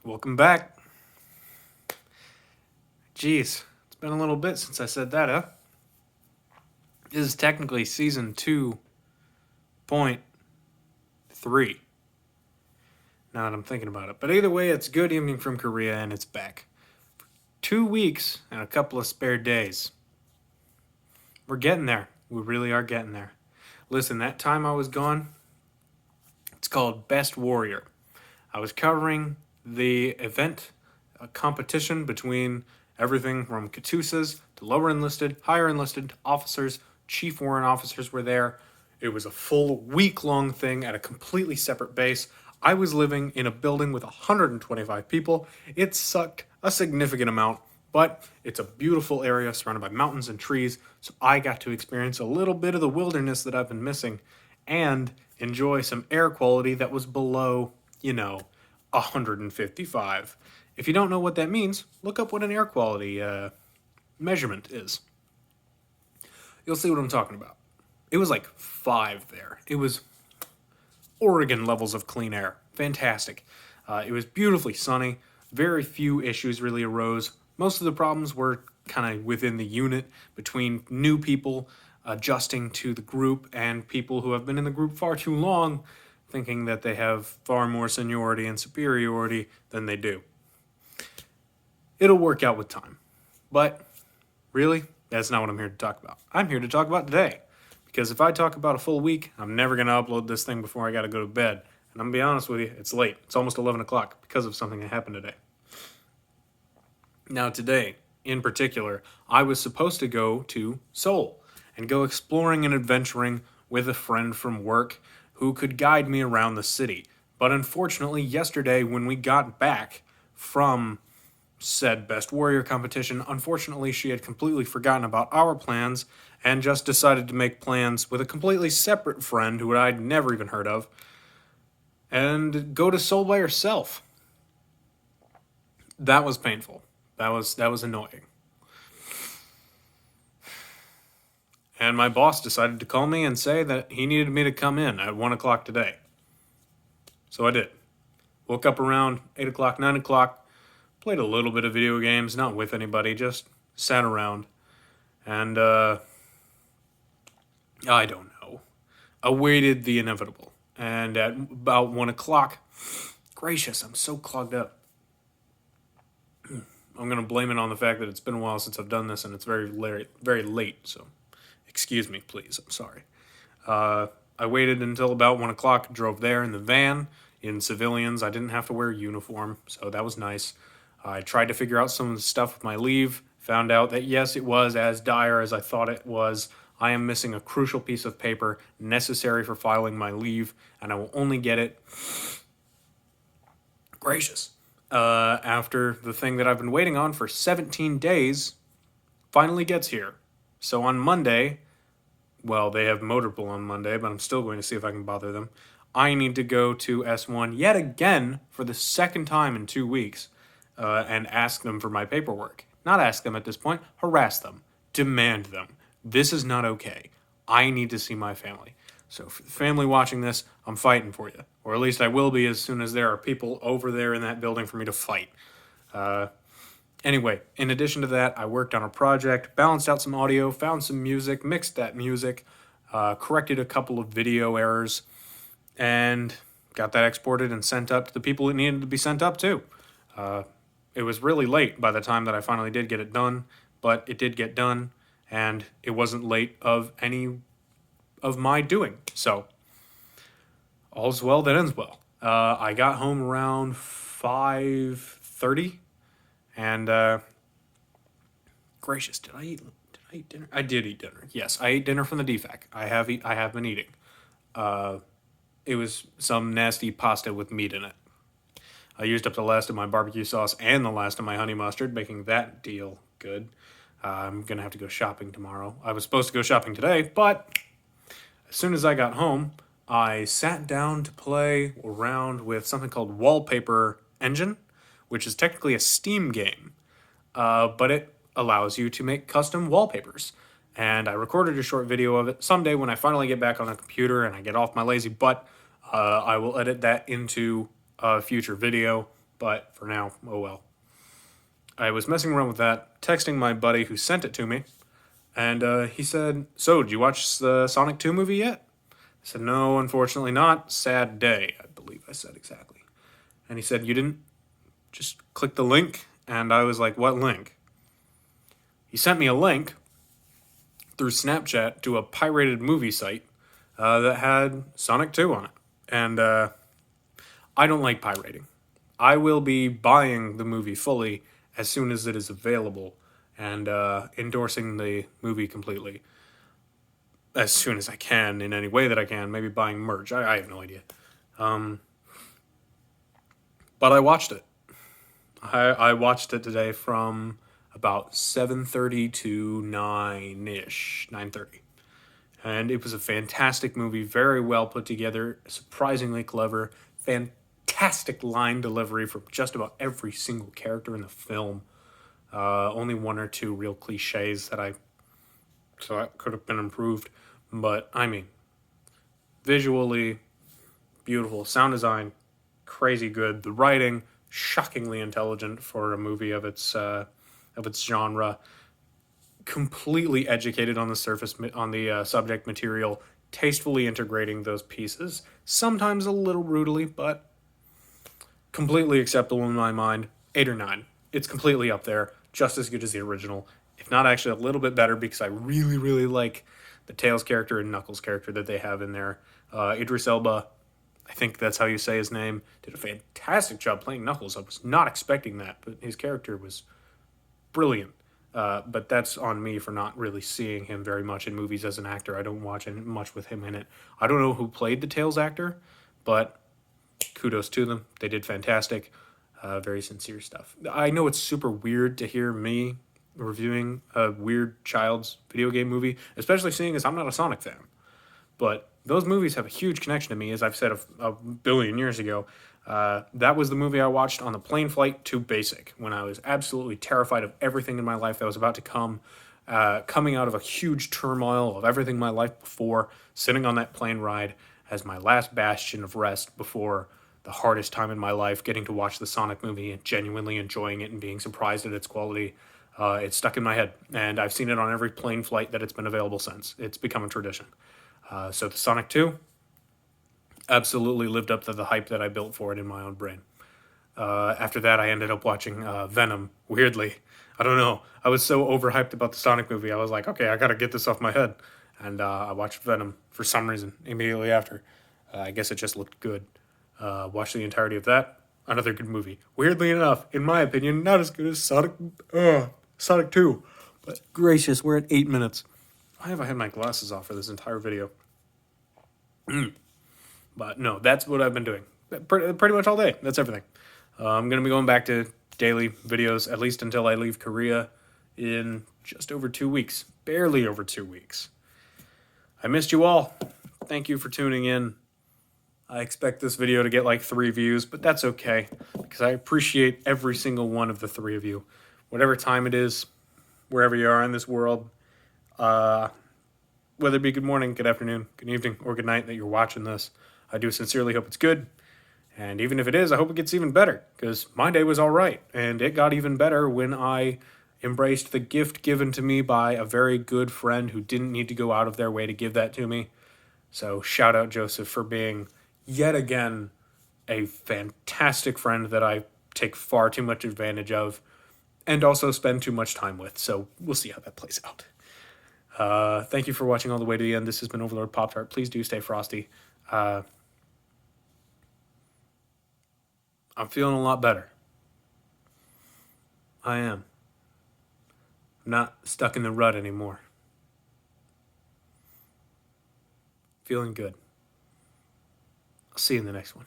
Welcome back. Jeez, it's been a little bit since I said that, huh? This is technically season 2.3. Now that I'm thinking about it. But either way, it's Good Evening from Korea and it's back. 2 weeks and a couple of spare days. We're getting there. We really are getting there. Listen, that time I was gone, it's called Best Warrior. I was covering the event, a competition between everything from Katusas to lower enlisted, higher enlisted, officers, chief warrant officers were there. It was a full week-long thing at a completely separate base. I was living in a building with 125 people. It sucked a significant amount, but it's a beautiful area surrounded by mountains and trees, so I got to experience a little bit of the wilderness that I've been missing and enjoy some air quality that was below, 155. If you don't know what that means, look up what an air quality measurement is. You'll see what I'm talking about. It was like 5 there. It was Oregon levels of clean air. Fantastic. It was beautifully sunny. Very few issues really arose. Most of the problems were kind of within the unit between new people adjusting to the group and people who have been in the group far too long, thinking that they have far more seniority and superiority than they do. It'll work out with time. But really, that's not what I'm here to talk about. I'm here to talk about today. Because if I talk about a full week, I'm never going to upload this thing before I got to go to bed. And I'm going to be honest with you, it's late. It's almost 11 o'clock because of something that happened today. Now today, in particular, I was supposed to go to Seoul and go exploring and adventuring with a friend from work who could guide me around the city. But unfortunately, yesterday when we got back from said Best Warrior competition, unfortunately she had completely forgotten about our plans and just decided to make plans with a completely separate friend who I'd never even heard of and go to Seoul by herself. That was painful. That was annoying. And my boss decided to call me and say that he needed me to come in at 1 o'clock today. So I did. Woke up around 8 o'clock, 9 o'clock, played a little bit of video games, not with anybody, just sat around. And, I don't know, awaited the inevitable. And at about 1 o'clock, gracious, I'm so clogged up. I'm going to blame it on the fact that it's been a while since I've done this and it's very late, so excuse me, please, I'm sorry. I waited until about 1 o'clock, drove there in the van, in civilians. I didn't have to wear a uniform, so that was nice. I tried to figure out some of the stuff with my leave, found out that yes, it was as dire as I thought it was. I am missing a crucial piece of paper necessary for filing my leave, and I will only get it, gracious, after the thing that I've been waiting on for 17 days finally gets here. So on Monday, well, they have motor pool on Monday, but I'm still going to see if I can bother them. I need to go to S1 yet again for the second time in 2 weeks and ask them for my paperwork. Not ask them at this point, harass them, demand them. This is not okay. I need to see my family. So for the family watching this, I'm fighting for you. Or at least I will be as soon as there are people over there in that building for me to fight. Anyway, in addition to that, I worked on a project, balanced out some audio, found some music, mixed that music, corrected a couple of video errors, and got that exported and sent up to the people it needed to be sent up to. It was really late by the time that I finally did get it done, but it did get done, and it wasn't late of any of my doing. So, all's well that ends well. I got home around 5:30, and gracious, did I eat dinner? I did eat dinner. Yes, I ate dinner from the DFAC. I have been eating. It was some nasty pasta with meat in it. I used up the last of my barbecue sauce and the last of my honey mustard, making that deal good. I'm going to have to go shopping tomorrow. I was supposed to go shopping today, but as soon as I got home, I sat down to play around with something called Wallpaper Engine, which is technically a Steam game, but it allows you to make custom wallpapers. And I recorded a short video of it. Someday when I finally get back on the computer and I get off my lazy butt, I will edit that into a future video. but for now, oh well. I was messing around with that, texting my buddy who sent it to me, and he said, "So, did you watch the Sonic 2 movie yet?" I said, "No, unfortunately not. Sad day," I believe I said exactly. And he said, "You didn't just click the link?" And I was like, "What link?" He sent me a link through Snapchat to a pirated movie site that had Sonic 2 on it. And I don't like pirating. I will be buying the movie fully as soon as it is available and endorsing the movie completely as soon as I can in any way that I can. Maybe buying merch. I have no idea. But I watched it. I watched it today from about 7:30 to 9-ish, 9:30. And it was a fantastic movie, very well put together, surprisingly clever, fantastic line delivery from just about every single character in the film. Only one or two real cliches that I thought could have been improved, but I mean, visually beautiful, sound design crazy good, the writing shockingly intelligent for a movie of its genre, completely educated on the surface on the subject material, tastefully integrating those pieces, sometimes a little brutally, but completely acceptable in my mind. 8 or 9. It's completely up there, just as good as the original, if not actually a little bit better because I really, really like the Tails character and Knuckles character that they have in there. Idris Elba, I think that's how you say his name, did a fantastic job playing Knuckles. I was not expecting that, but his character was brilliant. But that's on me for not really seeing him very much in movies as an actor. I don't watch much with him in it. I don't know who played the Tails actor, but kudos to them. They did fantastic. Very sincere stuff. I know it's super weird to hear me reviewing a weird child's video game movie, especially seeing as I'm not a Sonic fan. But those movies have a huge connection to me, as I've said a billion years ago. That was the movie I watched on the plane flight to Basic when I was absolutely terrified of everything in my life that was about to come. Coming out of a huge turmoil of everything in my life before, sitting on that plane ride as my last bastion of rest before the hardest time in my life, getting to watch the Sonic movie and genuinely enjoying it and being surprised at its quality. It's stuck in my head, and I've seen it on every plane flight that it's been available since. It's become a tradition. So the Sonic 2 absolutely lived up to the hype that I built for it in my own brain. After that, I ended up watching Venom. Weirdly, I don't know. I was so overhyped about the Sonic movie. I was like, okay, I gotta get this off my head, and I watched Venom for some reason immediately after. I guess it just looked good. Watched the entirety of that. Another good movie. Weirdly enough, in my opinion, not as good as Sonic 2. But gracious, we're at 8 minutes. Why have I had my glasses off for this entire video? But no, that's what I've been doing. Pretty much all day. That's everything. I'm going to be going back to daily videos, at least until I leave Korea in just over 2 weeks. Barely over 2 weeks. I missed you all. Thank you for tuning in. I expect this video to get like 3 views, but that's okay because I appreciate every single one of the 3 of you. Whatever time it is, wherever you are in this world, whether it be good morning, good afternoon, good evening, or good night that you're watching this, I do sincerely hope it's good. And even if it is, I hope it gets even better because my day was all right. And it got even better when I embraced the gift given to me by a very good friend who didn't need to go out of their way to give that to me. So shout out Joseph for being yet again a fantastic friend that I take far too much advantage of and also spend too much time with. So we'll see how that plays out. Thank you for watching all the way to the end. This has been Overlord Pop-Tart. Please do stay frosty. I'm feeling a lot better. I am. I'm not stuck in the rut anymore. Feeling good. I'll see you in the next one.